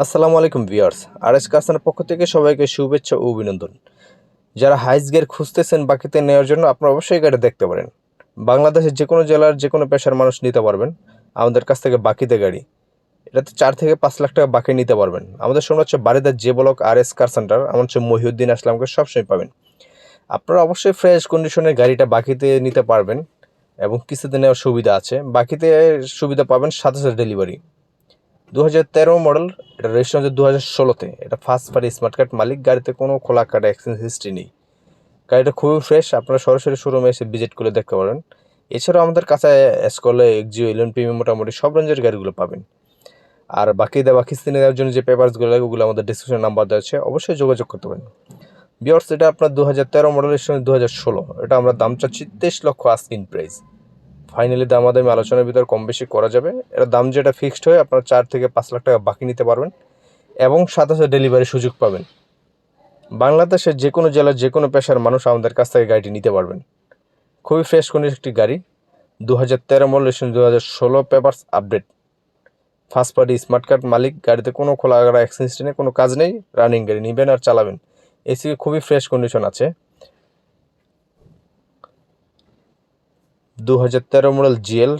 আসসালামু আলাইকুম viewers. RS কারখানার পক্ষ থেকে সবাইকে শুভেচ্ছা ও অভিনন্দন। যারা হাইস গিয়ার খুঁজতেছেন বাকিতে নেওয়ার জন্য আপনারা অবশ্যই গাড়ি দেখতে পারেন। বাংলাদেশের যেকোনো জেলার যেকোনো পেশার মানুষ নিতে পারবেন আমাদের কাছ থেকে বাকিতে গাড়ি। এটাতে 4 থেকে 5 লাখ টাকা বাকি নিতে পারবেন। আমাদের শোরুম হচ্ছে Baridhara J block RS car centre. আমার হচ্ছে মহিউদ্দিন আসলামকে সবসময় পাবেন। আপনারা অবশ্যই ফ্রেশ কন্ডিশনে গাড়িটা বাকিতে নিতে পারবেন এবং কিস্তিতে নেওয়ার সুবিধা আছে। বাকিতে সুবিধা পাবেন সাথে সাথে ডেলিভারি। 2013 মডেল, এটা রেজিস্ট্রেশন হচ্ছে 2016-তে। এটা ফার্স্ট পার্টি স্মার্ট কার্ড মালিক, গাড়িতে কোনো খোলা কাটা এক্সচেঞ্জ হিস্ট্রি নেই। গাড়িটা খুবই ফ্রেশ, আপনারা সরাসরি শোরুমে এসে ভিজিট করে দেখতে পারেন। এছাড়াও আমাদের কাছে এসকলে, এক্সিও, ইলেভেন প্রিমিয়াম মোটামুটি সব রেঞ্জের গাড়িগুলো পাবেন। আর বাকি দেওয়া কিস্তি নেওয়ার জন্য যে পেপারসগুলো লাগে ওগুলো আমাদের ডিসক্রিপশন নাম্বার দেওয়া আছে, অবশ্যই যোগাযোগ করতে পারেন। বিয়ার্স, এটা আপনার 2013 মডেলের সঙ্গে 2016, এটা আমরা দাম চাচ্ছি 23 লক্ষ আস্কিং প্রাইস। ফাইনালি দামাদামি আলোচনার ভিতর কম বেশি করা যাবে। এর দাম যেটা ফিক্সড হয় আপনারা 4 থেকে 5 লাখ টাকা বাকি নিতে পারবেন এবং সাথে সাথে ডেলিভারি সুযোগ পাবেন। বাংলাদেশের যে কোনো জেলার যে কোনো পেশার মানুষ আমাদের কাছ থেকে গাড়িটি নিতে পারবেন। খুবই ফ্রেশ কন্ডিশন একটি গাড়ি, 2013 model, 2016 papers update, first party smart card মালিক, গাড়িতে কোনো খোলা আগড়া এক্সচেঞ্জ নেই, কোনো কাজ নেই, রানিং গাড়ি নেবেন আর চালাবেন। এসি খুবই ফ্রেশ কন্ডিশন আছে। 2013 মডেল জিএল